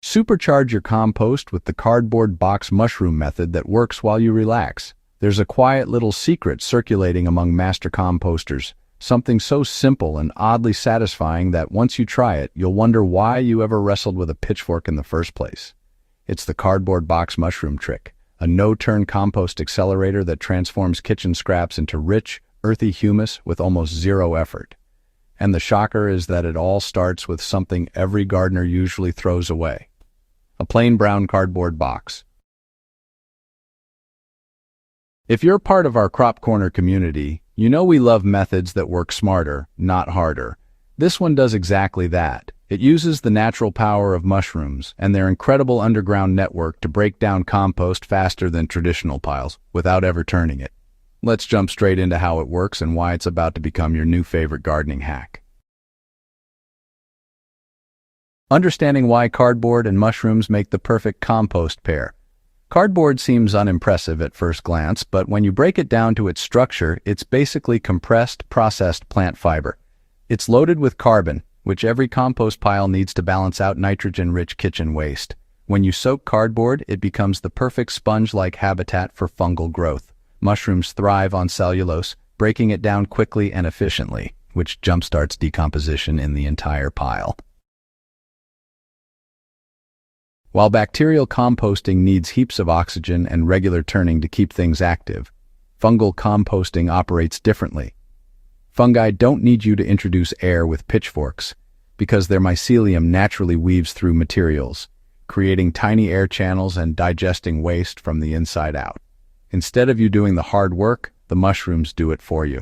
Supercharge your compost with the cardboard box mushroom method that works while you relax. There's a quiet little secret circulating among master composters, something so simple and oddly satisfying that once you try it, you'll wonder why you ever wrestled with a pitchfork in the first place. It's the cardboard box mushroom trick, a no-turn compost accelerator that transforms kitchen scraps into rich, earthy humus with almost zero effort. And the shocker is that it all starts with something every gardener usually throws away: a plain brown cardboard box. If you're part of our Crop Corner community, you know we love methods that work smarter, not harder. This one does exactly that. It uses the natural power of mushrooms and their incredible underground network to break down compost faster than traditional piles, without ever turning it. Let's jump straight into how it works and why it's about to become your new favorite gardening hack. Understanding why cardboard and mushrooms make the perfect compost pair. Cardboard seems unimpressive at first glance, but when you break it down to its structure, it's basically compressed, processed plant fiber. It's loaded with carbon, which every compost pile needs to balance out nitrogen-rich kitchen waste. When you soak cardboard, it becomes the perfect sponge-like habitat for fungal growth. Mushrooms thrive on cellulose, breaking it down quickly and efficiently, which jumpstarts decomposition in the entire pile. While bacterial composting needs heaps of oxygen and regular turning to keep things active, fungal composting operates differently. Fungi don't need you to introduce air with pitchforks, because their mycelium naturally weaves through materials, creating tiny air channels and digesting waste from the inside out. Instead of you doing the hard work, the mushrooms do it for you.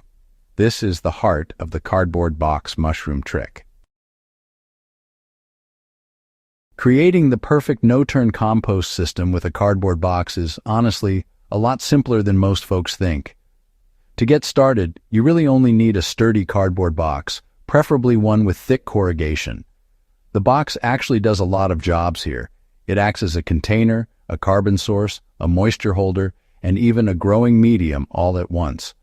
This is the heart of the cardboard box mushroom trick. Creating the perfect no-turn compost system with a cardboard box is, honestly, a lot simpler than most folks think. To get started, you really only need a sturdy cardboard box, preferably one with thick corrugation. The box actually does a lot of jobs here. It acts as a container, a carbon source, a moisture holder, and even a growing medium all at once.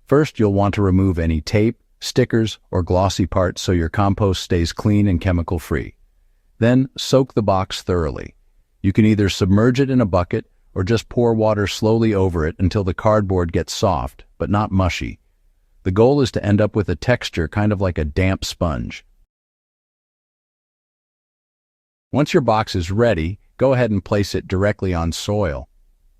First, you'll want to remove any tape, stickers, or glossy parts so your compost stays clean and chemical-free. Then, soak the box thoroughly. You can either submerge it in a bucket or just pour water slowly over it until the cardboard gets soft, but not mushy. The goal is to end up with a texture kind of like a damp sponge. Once your box is ready, go ahead and place it directly on soil.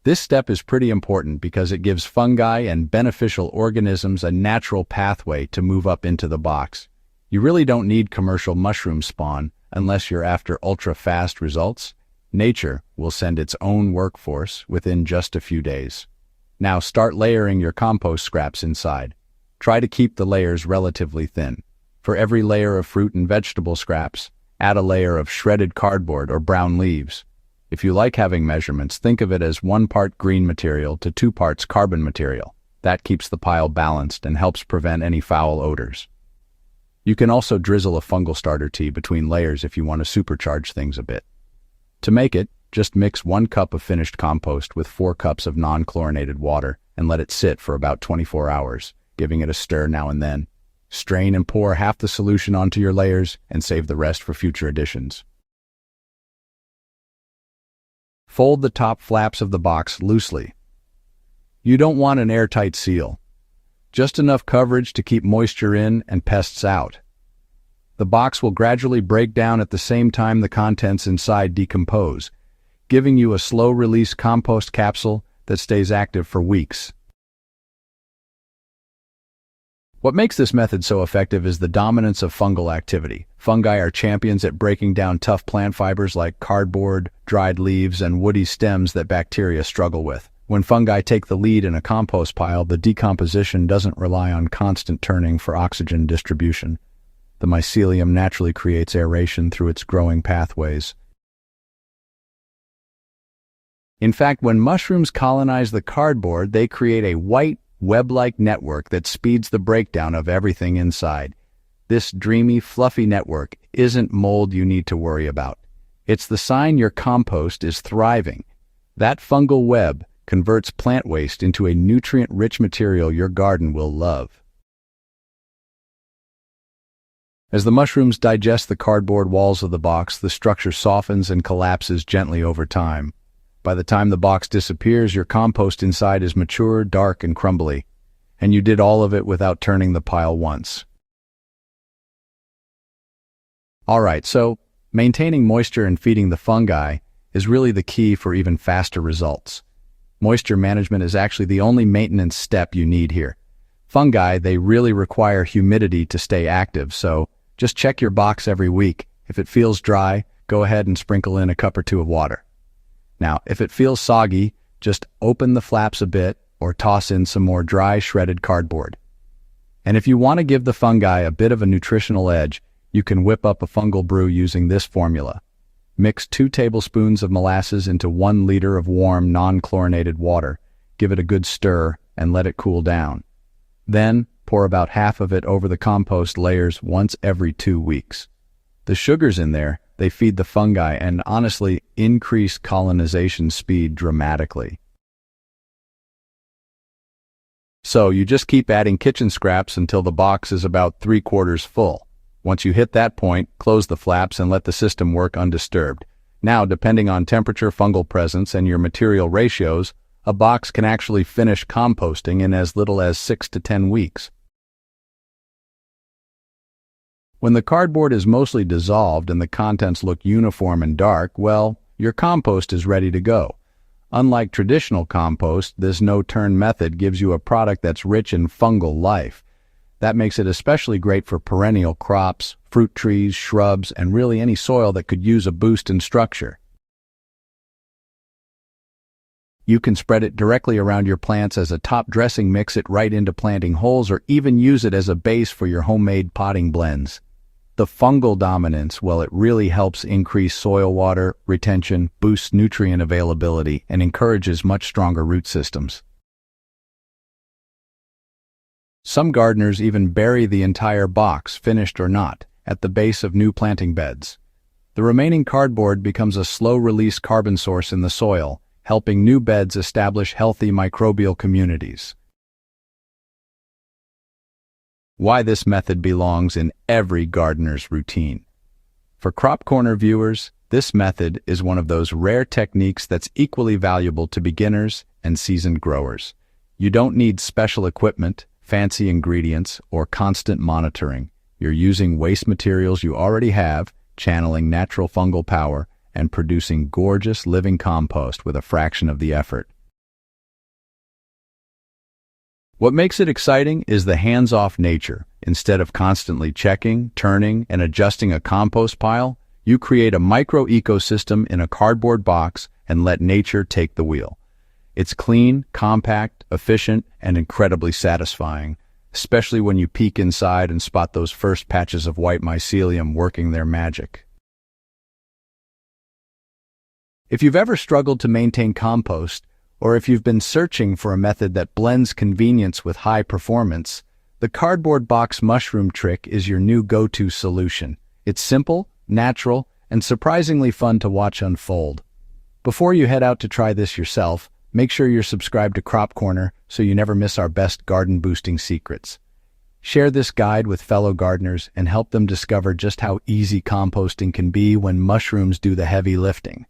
This step is pretty important because it gives fungi and beneficial organisms a natural pathway to move up into the box. You really don't need commercial mushroom spawn unless you're after ultra-fast results. Nature will send its own workforce within just a few days. Now start layering your compost scraps inside. Try to keep the layers relatively thin. For every layer of fruit and vegetable scraps, add a layer of shredded cardboard or brown leaves. If you like having measurements, think of it as 1 part green material to 2 parts carbon material. That keeps the pile balanced and helps prevent any foul odors. You can also drizzle a fungal starter tea between layers if you want to supercharge things a bit. To make it, just mix 1 cup of finished compost with 4 cups of non-chlorinated water and let it sit for about 24 hours, giving it a stir now and then. Strain and pour half the solution onto your layers and save the rest for future additions. Fold the top flaps of the box loosely. You don't want an airtight seal. Just enough coverage to keep moisture in and pests out. The box will gradually break down at the same time the contents inside decompose, giving you a slow-release compost capsule that stays active for weeks. What makes this method so effective is the dominance of fungal activity. Fungi are champions at breaking down tough plant fibers like cardboard, dried leaves, and woody stems that bacteria struggle with. When fungi take the lead in a compost pile, the decomposition doesn't rely on constant turning for oxygen distribution. The mycelium naturally creates aeration through its growing pathways. In fact, when mushrooms colonize the cardboard, they create a white, web-like network that speeds the breakdown of everything inside. This dreamy, fluffy network isn't mold you need to worry about. It's the sign your compost is thriving. That fungal web converts plant waste into a nutrient-rich material your garden will love. As the mushrooms digest the cardboard walls of the box, the structure softens and collapses gently over time. By the time the box disappears, your compost inside is mature, dark, and crumbly, and you did all of it without turning the pile once. Alright, so maintaining moisture and feeding the fungi is really the key for even faster results. Moisture management is actually the only maintenance step you need here. Fungi, they really require humidity to stay active, so just check your box every week. If it feels dry, go ahead and sprinkle in a cup or two of water. Now, if it feels soggy, just open the flaps a bit or toss in some more dry, shredded cardboard. And if you want to give the fungi a bit of a nutritional edge, you can whip up a fungal brew using this formula. Mix 2 tablespoons of molasses into 1 liter of warm, non-chlorinated water. Give it a good stir and let it cool down. Then, pour about half of it over the compost layers once every 2 weeks. The sugars in there, they feed the fungi and honestly increase colonization speed dramatically. So you just keep adding kitchen scraps until the box is about 3/4 full. Once you hit that point, close the flaps and let the system work undisturbed. Now, depending on temperature, fungal presence, and your material ratios, a box can actually finish composting in as little as 6 to 10 weeks. When the cardboard is mostly dissolved and the contents look uniform and dark, well, your compost is ready to go. Unlike traditional compost, this no-turn method gives you a product that's rich in fungal life. That makes it especially great for perennial crops, fruit trees, shrubs, and really any soil that could use a boost in structure. You can spread it directly around your plants as a top dressing, mix it right into planting holes, or even use it as a base for your homemade potting blends. The fungal dominance, well, it really helps increase soil water retention, boosts nutrient availability, and encourages much stronger root systems. Some gardeners even bury the entire box, finished or not, at the base of new planting beds. The remaining cardboard becomes a slow-release carbon source in the soil, helping new beds establish healthy microbial communities. Why this method belongs in every gardener's routine. For Crop Corner viewers, this method is one of those rare techniques that's equally valuable to beginners and seasoned growers. You don't need special equipment, fancy ingredients, or constant monitoring. You're using waste materials you already have, channeling natural fungal power, and producing gorgeous living compost with a fraction of the effort. What makes it exciting is the hands-off nature. Instead of constantly checking, turning, and adjusting a compost pile, you create a micro-ecosystem in a cardboard box and let nature take the wheel. It's clean, compact, efficient, and incredibly satisfying, especially when you peek inside and spot those first patches of white mycelium working their magic. If you've ever struggled to maintain compost, or if you've been searching for a method that blends convenience with high performance, the cardboard box mushroom trick is your new go-to solution. It's simple, natural, and surprisingly fun to watch unfold. Before you head out to try this yourself, make sure you're subscribed to Crop Corner so you never miss our best garden-boosting secrets. Share this guide with fellow gardeners and help them discover just how easy composting can be when mushrooms do the heavy lifting.